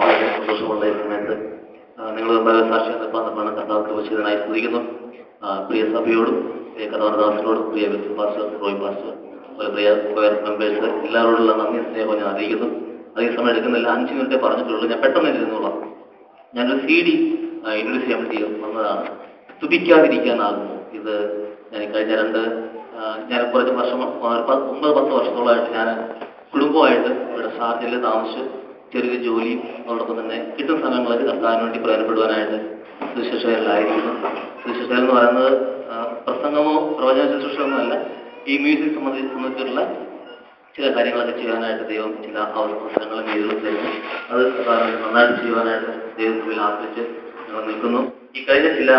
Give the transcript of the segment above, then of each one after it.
വളരെ സന്തോഷമുള്ള ഈ സമയത്ത് നിങ്ങൾ സാക്ഷ്യം നിർബന്ധമാണ് കർത്താവ് കൃപചിതനായി സ്തുതിക്കുന്നു. പ്രിയ സഭയോടും പ്രിയ കഥാദാസിനോടും പ്രിയ പാസ്റ്റർ റോയ് പാസ്റ്റർ അതുപോലെ പ്രിയ സ്ക്വയർ മെമ്പേഴ്സ് എല്ലാവരോടുള്ള നന്ദി സ്നേഹവും ഞാൻ അറിയിക്കുന്നു. അധികം സമയം എടുക്കുന്നില്ല, 5 മിനിറ്റേ പറഞ്ഞിട്ടുള്ളൂ. ഞാൻ പെട്ടെന്ന് ഇരുന്നോളാം. ഞാനൊരു CD ഇൻട്രൊഡ്യൂസ് ചെയ്യാൻ വേണ്ടി വന്നതാണ്. സ്തുതിക്കാതിരിക്കാനാകുമോ? ഇത് ഞാൻ കഴിഞ്ഞ ഞാൻ കുറച്ച് വർഷം 9-10 വർഷത്തോളമായിട്ട് ഞാൻ കുടുംബമായിട്ട് ഇവിടെ ഷാർജയിൽ താമസിച്ചു. ചെറിയ ജോലിയും അതോടൊപ്പം തന്നെ കിട്ടുന്ന സമയങ്ങളിൽ കർത്താവിന് വേണ്ടി പ്രയോജനപ്പെടുവാനായിട്ട് സുവിശേഷകരിലായിരിക്കുന്നു. സുവിശേഷകർ എന്ന് പറയുന്നത് പ്രസംഗമോ പ്രവചന ശുശ്രൂഷയൊന്നും അല്ല. ഈ മ്യൂസിക് സംബന്ധിച്ചിട്ടുള്ള ചില കാര്യങ്ങളൊക്കെ ചെയ്യാനായിട്ട് ദൈവം ചില അവസരങ്ങളും രീതികളും തരുന്നു. അത് നന്നായിട്ട് ചെയ്യുവാനായിട്ട് ദൈവത്തിൽ ആശ്രയിച്ച് ഞങ്ങൾ നിൽക്കുന്നു. ഈ കഴിഞ്ഞ ചില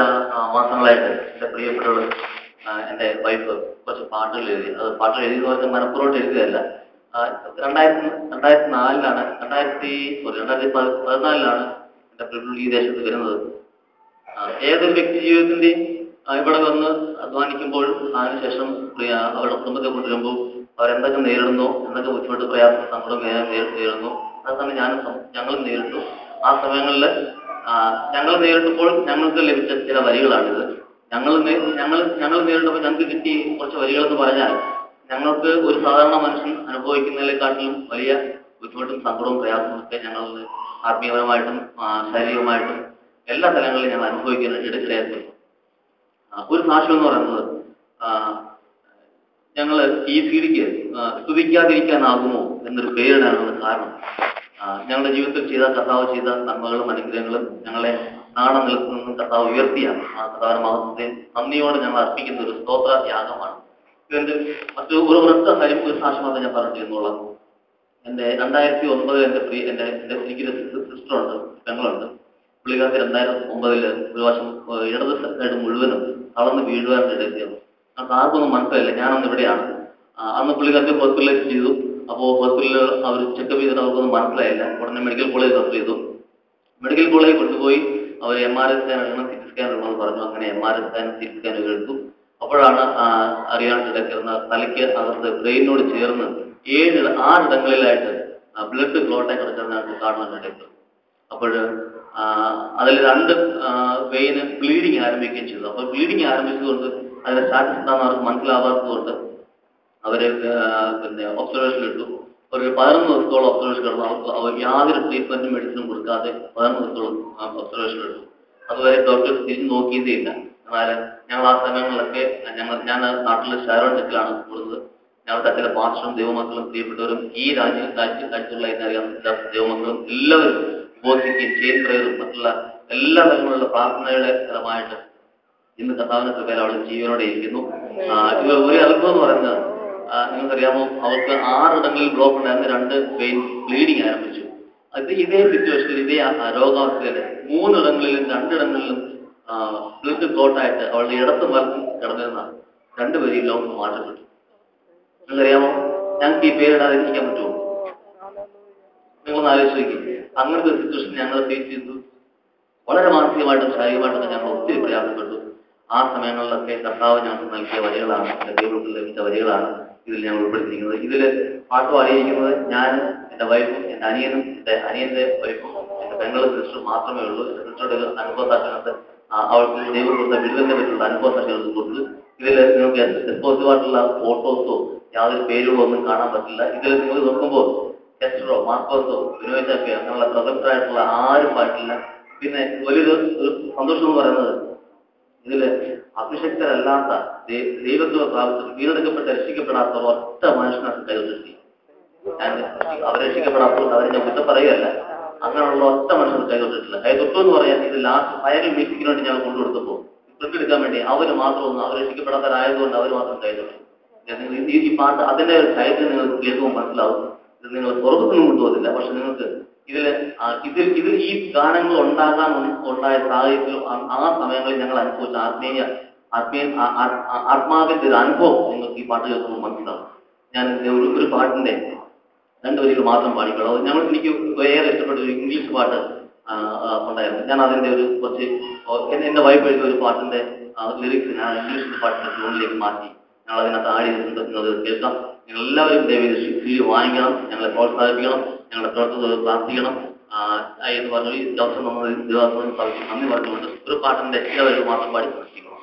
മാസങ്ങളായിട്ട് എൻ്റെ പ്രിയപ്പെട്ടവർ എൻ്റെ വൈഫ് കുറച്ച് പാട്ടുകൾ എഴുതി. അത് പാട്ടുകൾ എഴുതിയെന്ന് പറഞ്ഞാൽ മനഃപൂർവ്വം എഴുതുകയല്ല. 2014 എൻ്റെ പ്രഭു ഈ ദേശത്ത് വരുന്നത്. ഏതൊരു വ്യക്തി ജീവിതത്തിൻ്റെയും ഇവിടെ വന്ന് അധ്വാനിക്കുമ്പോൾ അതിനുശേഷം അവരുടെ കുടുംബത്തെ കൊണ്ടുവരുമ്പോൾ അവരെന്തൊക്കെ നേരിടുന്നു, എന്തൊക്കെ ബുദ്ധിമുട്ട് പ്രയാസം സങ്കടം നേരിടുന്നു, അത് തന്നെ ഞങ്ങളും നേരിട്ടു. ആ സമയങ്ങളിൽ ഞങ്ങൾ നേരിട്ടപ്പോൾ ഞങ്ങൾക്ക് ലഭിച്ച ചില വരികളാണിത്. ഞങ്ങൾ നേരിട്ടപ്പോൾ ഞങ്ങൾക്ക് കിട്ടിയ കുറച്ച് വരികളെന്ന് പറഞ്ഞാൽ, ഞങ്ങൾക്ക് ഒരു സാധാരണ മനുഷ്യൻ അനുഭവിക്കുന്നതിനെക്കാട്ടിലും വലിയ ബുദ്ധിമുട്ടും സങ്കടവും പ്രയാസവും ഒക്കെ ഞങ്ങൾ ആത്മീയപരമായിട്ടും ശാരീരികമായിട്ടും എല്ലാ തലങ്ങളിലും ഞങ്ങൾ അനുഭവിക്കാൻ ഇടയാക്കി. ഒരു സാക്ഷ്യം എന്ന് പറയുന്നത്, ഞങ്ങൾ ഈ സീഡിക്ക് സ്തുതിക്കാതിരിക്കാനാകുമോ എന്നൊരു പേരിടാനുള്ള കാരണം, ഞങ്ങളുടെ ജീവിതത്തിൽ കർത്താവ് ചെയ്ത നന്മകളും അനുഗ്രഹങ്ങളും ഞങ്ങളെ നിലത്തു നിന്നും കർത്താവ് ഉയർത്തിയ ആ കർത്താവിന്റെ മഹത്വത്തെ നന്ദിയോടെ ഞങ്ങൾ അർപ്പിക്കുന്ന ഒരു സ്തോത്ര യാഗമാണ്. ഇതിന്റെ മറ്റു ഒരൊറ്റ കാര്യം, ഒരു സാക്ഷ്യമാണ് ഞാൻ പറഞ്ഞിരുന്നോളാം. എൻ്റെ 2009 എനിക്കൊരു സിസ്റ്ററുണ്ട്, പെങ്ങളുണ്ട്. പുള്ളിക്കാർക്ക് 2009 ഒരു വർഷം ഇടത് സൈഡ് മുഴുവനും തളർന്ന് വീഴുവാനിടയ്ക്കുന്നു. ആർക്കൊന്നും മനസ്സിലായില്ല. ഞാനന്ന് ഇവിടെയാണ്. അന്ന് പുള്ളിക്കാർക്ക് ഹോസ്പിറ്റലൈസ് ചെയ്തു. അപ്പോൾ ഹോസ്പിറ്റലിൽ അവർ ചെക്കപ്പ് ചെയ്തിട്ട് അവർക്കൊന്നും മനസ്സിലായില്ല. ഉടനെ മെഡിക്കൽ കോളേജ് റെഫർ ചെയ്തു. മെഡിക്കൽ കോളേജിൽ കൊണ്ടുപോയി അവർ MRI സ്കാൻ എടുക്കണം, CT സ്കാൻ എടുക്കണമെന്ന് പറഞ്ഞു. അങ്ങനെ MRI സ്കാൻ CT സ്കാൻ എടുത്തു. അപ്പോഴാണ് അറിയാനിടയ്ക്കുന്ന തലയ്ക്ക് അകത്ത് ബ്രെയിനോട് ചേർന്ന് 6 ഇടങ്ങളിലായിട്ട് ബ്ലഡ് ക്ലോട്ടായി കിടക്കുന്നതായിട്ട് കാണാനിടയ്ക്കും. അപ്പോൾ അതിൽ 2 വെയിന് ബ്ലീഡിങ് ആരംഭിക്കുകയും ചെയ്തു. അപ്പോൾ ബ്ലീഡിങ് ആരംഭിച്ചതുകൊണ്ട് അതിന്റെ സ്റ്റാറ്റസ് എന്താണെന്ന് അവർക്ക് മനസ്സിലാവാത്തതുകൊണ്ട് അവരെ ഒബ്സർവേഷനിൽ ഇട്ടു. ഒരു 11 ദിവസത്തോളം ഒബ്സർവേഷൻ കിടന്നു. അവർ യാതൊരു ട്രീറ്റ്മെന്റും മെഡിസിനും കൊടുക്കാതെ 11 ദിവസത്തോളം ഒബ്സർവേഷൻ ഇട്ടു. അതുവരെ ഡോക്ടേഴ്സ് തിരിഞ്ഞു നോക്കിയതേ ഇല്ല. എന്നാൽ ഞങ്ങൾ ആ സമയങ്ങളിലൊക്കെ ഞാൻ നാട്ടിൽ ഷാരോൺ ചെക്കിലാണ് കൂടുന്നത്. ഞങ്ങളുടെ ചില പാസ്റ്ററും ദൈവമക്കളും പ്രിയപ്പെട്ടവരും ഈ രാജ്യത്തുള്ള എന്നറിയാം ദൈവമക്കളും എല്ലാവരും ഉപവസിക്കുകയും ചെയിൻ പ്രയറും മറ്റുള്ള എല്ലാ തരത്തിലുള്ള പ്രാർത്ഥനയുടെ ഫലമായിട്ട് ഇന്ന് കർത്താവിന്റെ കൃപയിൽ അവൾ ജീവനോടെ ഇരിക്കുന്നു. ഇത് ഒരു അത്ഭുതം എന്ന് പറയുന്നത്, നിങ്ങൾക്കറിയാമോ, അവർക്ക് 6 ഇടങ്ങളിൽ ബ്ലോക്ക് ഉണ്ടായിരുന്ന 2 വെയിൻ ബ്ലീഡിങ് ആരംഭിച്ചു. ഇതേ സിറ്റുവേഷനിൽ ഇതേ രോഗാവസ്ഥയിൽ 3 ഇടങ്ങളിലും 2 ഇടങ്ങളിലും ബ്ലഡ് ക്ലോട്ടായിട്ട് അവളുടെ ഇടത്ത് വലത്തും കിടന്നിരുന്ന 2 പേരെയും ലോകം മാറ്റപ്പെട്ടു. നിങ്ങൾക്കറിയാമോ, ഞങ്ങൾക്ക് ഈ പേരിടാതിരിക്കാൻ പറ്റുമോ? നിങ്ങളൊന്ന് ആലോചിക്കും. അങ്ങനത്തെ ഒരു സിറ്റുവേഷൻ ഞങ്ങൾ ഫേസ് ചെയ്തു. വളരെ മാനസികമായിട്ടും ശാരീരികമായിട്ടും ഞങ്ങൾ ഒത്തിരി പ്രയാസപ്പെട്ടു. ആ സമയങ്ങളിലൊക്കെ കർത്താവ് ഞങ്ങൾക്ക് നൽകിയ വരികളാണ്, ദൈവത്തിൽ ലഭിച്ച വരികളാണ് ഇതിൽ ഞങ്ങൾ ഉൾപ്പെടുത്തിയിരിക്കുന്നത്. ഇതിൽ പാട്ട് പാടിയിരിക്കുന്നത് ഞാനും എൻ്റെ വൈഫും എൻ്റെ അനിയനും എൻ്റെ അനിയൻ്റെ വൈഫും എൻ്റെ പെങ്ങളുടെ സിസ്റ്ററും മാത്രമേ ഉള്ളൂ. എൻ്റെ സിസ്റ്ററുടെ അനുഭവ സാക്ഷ്യങ്ങൾക്ക് അവൾക്ക് ദൈവം കൊടുത്ത വിടുതലിനെ പറ്റിയുള്ള അനുഭവ സാക്ഷ്യങ്ങൾക്ക് കൊടുത്തു. ഇതിൽ നിങ്ങൾക്ക് എക്സ്പോസീവായിട്ടുള്ള ഫോട്ടോസോ യാതൊരു പേരുകളോ ഒന്നും കാണാൻ പറ്റില്ല. ഇതിൽ നിങ്ങൾ നോക്കുമ്പോൾ എസ്റ്ററോ മാർക്കോസോ വിനോദ് ചാപ്പിയോ അങ്ങനെയുള്ള പ്രഗത്ഭരായിട്ടുള്ള ആരും പാട്ടില്ല. പിന്നെ വലിയൊരു സന്തോഷം എന്ന് പറയുന്നത്, ഇതില് അഭിഷക്തരല്ലാത്ത ദൈവത്വ പ്രാപിച്ചു വീണ്ടെടുക്കപ്പെട്ട് രക്ഷിക്കപ്പെടാത്ത ഒറ്റ മനുഷ്യനാണ് കൈകൊണ്ടിരുത്തി. ഞാൻ അവർ രക്ഷിക്കപ്പെടാത്തതുകൊണ്ട് അവരെ ഞാൻ കുറ്റം പറയുകയല്ല. അങ്ങനെയുള്ള ഒറ്റ മനുഷ്യന് കൈകൊണ്ടിട്ടില്ല. കൈതൊട്ടു എന്ന് പറയാൻ ഇത് ലാസ്റ്റ് ഫയറിൽ മീറ്റിങ്ങിന് വേണ്ടി ഞാൻ കൊണ്ടുകൊടുത്തപ്പോൾ പ്രിന്റ് എടുക്കാൻ വേണ്ടി അവർ മാത്രമൊന്നും അവർ രക്ഷിക്കപ്പെടാത്തവരായതുകൊണ്ട് അവർ മാത്രം കൈതൊട്ടു. ഈ പാട്ട് അതിന്റെ ഒരു ചൈത്യം നിങ്ങൾക്ക് കേൾക്കുമ്പോൾ മനസ്സിലാവും. ഇത് നിങ്ങൾ പുറത്തൊന്നും കൊണ്ടുപോകുന്നില്ല. പക്ഷെ നിങ്ങൾക്ക് ഇതിൽ ഈ ഗാനങ്ങൾ ഉണ്ടായ സാഹചര്യത്തിലും ആ സമയങ്ങളിൽ ഞങ്ങൾ അനുഭവിച്ച ആത്മാവിന്റെ ഒരു അനുഭവം നിങ്ങൾക്ക് ഈ പാട്ട് കേൾക്കുമ്പോൾ മനസ്സിലാവും. ഞാൻ ഒരു പാട്ടിന്റെ 2 വരികൾ മാത്രം പാടിക്കുള്ളൂ. എനിക്ക് വേറെ ഇഷ്ടപ്പെട്ട ഒരു ഇംഗ്ലീഷ് പാട്ട് ഉണ്ടായിരുന്നു. ഞാൻ അതിന്റെ ഒരു കുറച്ച് എന്റെ വൈഫ് എഴുതിയ ഒരു പാട്ടിന്റെ ലിറിക്സ് ഞാൻ ഇംഗ്ലീഷ് പാട്ടിന്റെ ട്യൂണിലേക്ക് മാറ്റി ഞങ്ങൾ അതിനകത്ത് ആടി നിൽക്കുന്നത് കേൾക്കാം. നിങ്ങൾ എല്ലാവരും ദയവേത് CD വാങ്ങിക്കണം, ഞങ്ങളെ പ്രോത്സാഹിപ്പിക്കണം. ഞങ്ങളുടെ പ്രവർത്തകർ പ്രാർത്ഥിക്കണം എന്ന് പറഞ്ഞു. ഈ ദിവസം നമ്മൾ ദിവസം നന്ദി പറഞ്ഞുകൊണ്ട് ഒരു പാട്ടിന്റെ ഇടവേള മാത്രം പാടി പ്രവർത്തിക്കണം.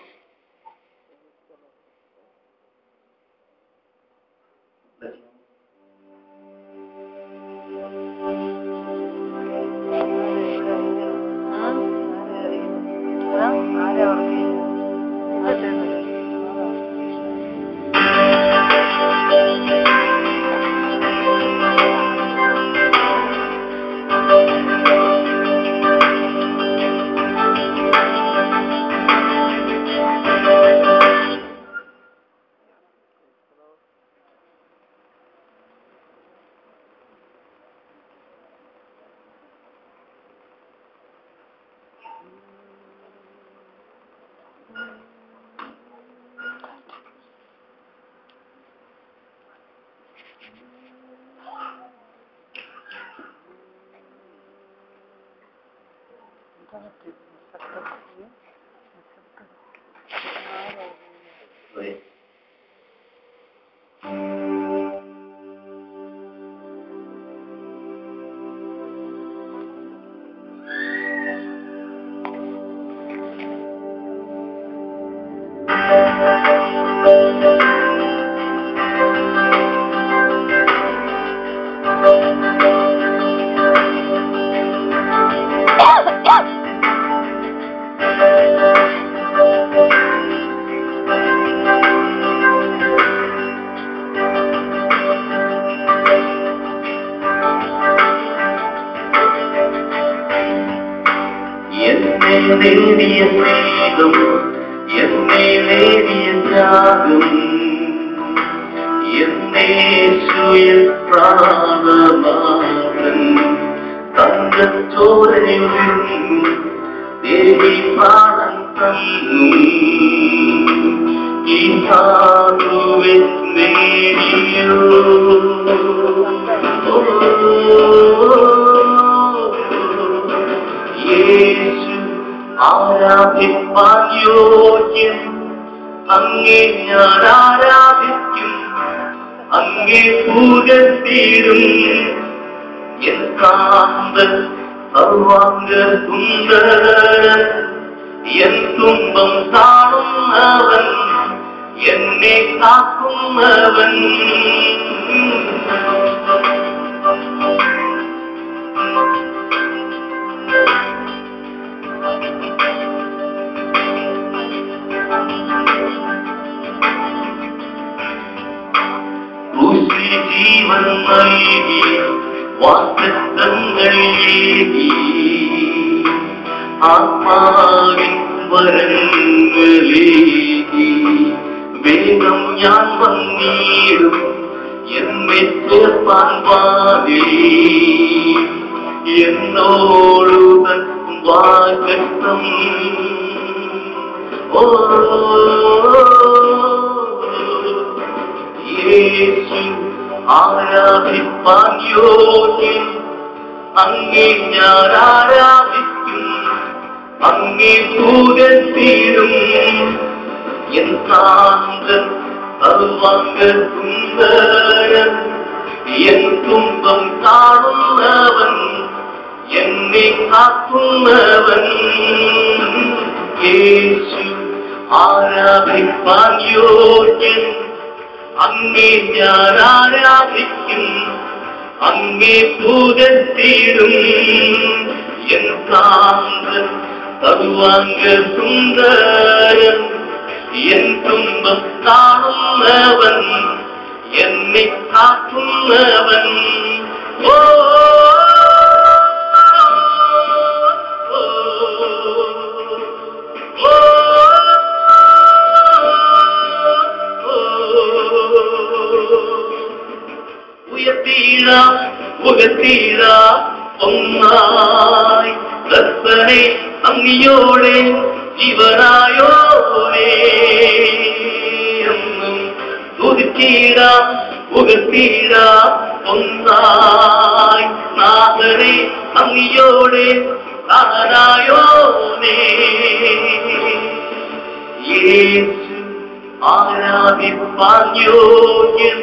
ആരാധിപ്പാൻ യോഗ്യൻ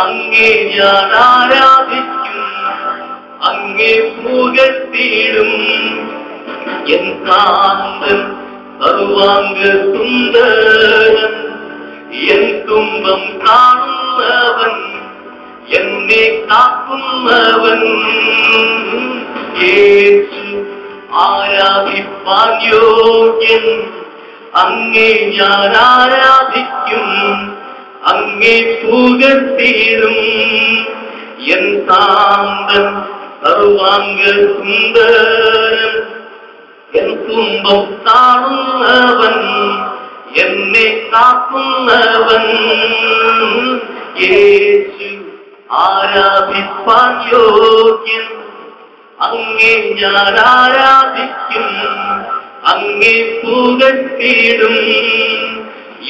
അങ്ങേ ഞാൻ ആരാധിക്കും അങ്ങേ പുകഴ്ത്തിയിടും. എൻ കാന്തൻ സർവാംഗ സുന്ദരൻ, എൻ തുമ്പം കാണുന്നവൻ, എന്നെ കാക്കുന്നവൻ. യേശു ആരാധിപ്പാൻ യോഗ്യൻ, അങ്ങേ ഞാൻ ആരാധിക്കും, അങ്ങേ പുകഴ്ത്തിയിടും. എൻ കാന്തൻ സർവാംഗ സുന്ദരൻ, എൻ തുമ്പം കാണുന്നവൻ, എന്നെ കാക്കുന്നവൻ. യേശു ആരാധിപ്പാൻ യോഗ്യൻ, അങ്ങേ ഞാൻ ആരാധിക്കും, അങ്ങേ പുകഴ്ത്തിയിടും.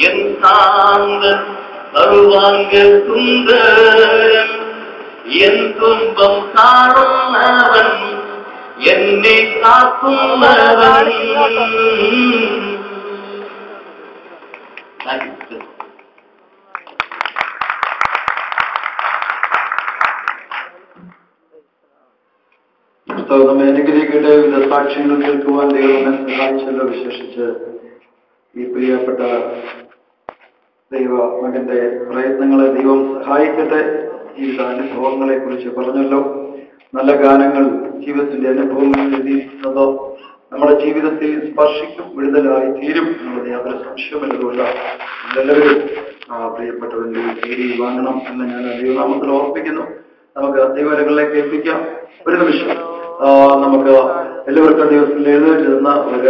എൻ കാന്തൻ സർവാംഗ സുന്ദരൻ, എൻ തുമ്പം കാണുന്നവൻ, എന്നെ കാക്കുന്നവൻ. നമ്മെ അനുഗ്രഹിക്കട്ടെ. വിവിധ സാക്ഷ്യങ്ങൾ കേൾക്കുവാൻ ദൈവമെ സഹായിച്ചല്ലോ. വിശേഷിച്ച് ഈ പ്രിയപ്പെട്ട ദൈവ മകന്റെ പ്രയത്നങ്ങളെ ദൈവം സഹായിക്കട്ടെ. ജീവിത അനുഭവങ്ങളെ കുറിച്ച് പറഞ്ഞല്ലോ. നല്ല ഗാനങ്ങൾ, ജീവിതത്തിന്റെ അനുഭവങ്ങൾ എഴുതിയിരിക്കുന്നത് നമ്മുടെ ജീവിതത്തിൽ സ്പർശിക്കും, വിടുതലായി തീരും എന്നുള്ളത് യാതൊരു സംശയമില്ലതുമില്ല. എല്ലാവരും പ്രിയപ്പെട്ടവന്റെ തീരി വാങ്ങണം എന്ന് ഞാൻ ദൈവനാമത്തിൽ ഓർപ്പിക്കുന്നു. നമുക്ക് ദൈവങ്ങളിലേക്ക് ഏൽപ്പിക്കാം. ഒരു നിമിഷം നമുക്ക് എല്ലാവർക്കും ദിവസത്തിൽ എഴുന്നേറ്റ് നിന്ന ഒരു